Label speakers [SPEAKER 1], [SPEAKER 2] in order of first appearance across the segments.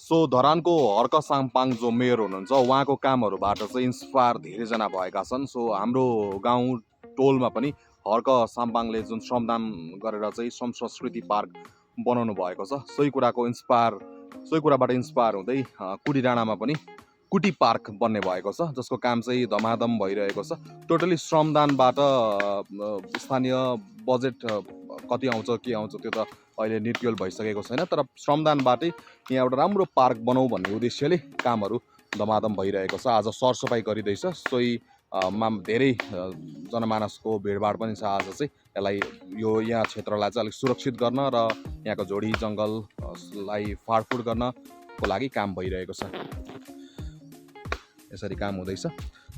[SPEAKER 1] So धरानको Harka Sampang जो mayor हुनुहुन्छ उहाँको कामहरूबाट चाहिँ इन्सपायर धेरैजना भएका छन्। सो हाम्रो गाउँ टोलमा पनि हर्क साम्पाङले जुन श्रमदान गरेर चाहिँ श्रम संस्कृति पार्क बनाउनु भएको छ, सोही कुराबाट इन्सपायर हुँदै कुटी डाँडामा पनि कुटी पार्क बन्ने भएको छ, जसको काम चाहिँ धमाधम भइरहेको छ। टोटली श्रमदानबाट स्थानीय बजेट कति आउँछ के आउँछ त्यो त अहिले निर्क्युल भइसकेको छैन, तर श्रमदानबाटै यहाँ एउटा राम्रो पार्क बनाऊ भन्ने उद्देश्यले कामहरू धमाधम भइरहेको छ। आज सरसफाइ गरिँदैछ, सोही मा धेरै जनमानसको भिडभाड पनि छ। आज चाहिँ यसलाई यहाँ क्षेत्रलाई चाहिँ अलिक सुरक्षित गर्न र यहाँको झोडी जङ्गललाई फाडफुड गर्नको लागि काम भइरहेको छ। यसरी काम हुँदैछ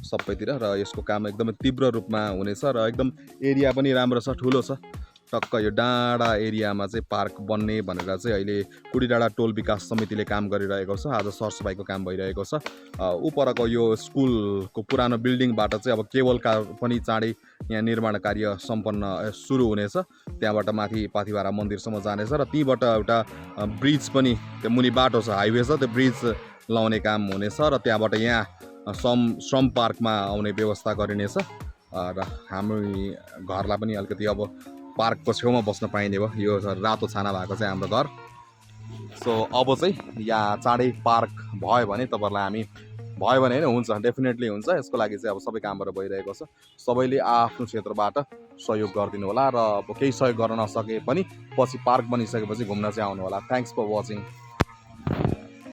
[SPEAKER 1] सबैतिर र यसको काम एकदमै तीव्र रूपमा हुनेछ र एकदम एरिया पनि राम्रो छ, ठुलो छ। टक्क यो डाँडा एरियामा चाहिँ पार्क बन्ने भनेर चाहिँ अहिले कुटी डाँडा टोल विकास समितिले काम गरिरहेको छ। आज सरसफाइको काम भइरहेको छ। उपरको यो स्कुलको पुरानो बिल्डिङबाट चाहिँ अब केबल कार पनि चाँडै यहाँ निर्माण कार्य सम्पन्न सुरु हुनेछ। त्यहाँबाट माथि पाथिभारा मन्दिरसम्म जानेछ र तीबाट एउटा ब्रिज पनि, त्यो मुनि बाटो छ, हाइवे छ, त्यो ब्रिज लाउने काम हुनेछ र त्यहाँबाट यहाँ श्रम पार्कमा आउने व्यवस्था गरिनेछ र हाम्रो घरलाई पनि अलिकति अब पार्कको छेउमा बस्न पाइने भयो। यो रातो छाना भएको चाहिँ हाम्रो घर। सो अब चाहिँ यहाँ चाँडै पार्क भयो भने तपाईँहरूलाई हामी भयो भने होइन, हुन्छ, डेफिनेटली हुन्छ। यसको लागि चाहिँ अब सबै कामहरू भइरहेको छ। सबैले आफ्नो क्षेत्रबाट सहयोग गरिदिनु होला र अब केही सहयोग गर्न नसके पनि पछि पार्क बनिसकेपछि घुम्न चाहिँ आउनु होला। Thanks for watching.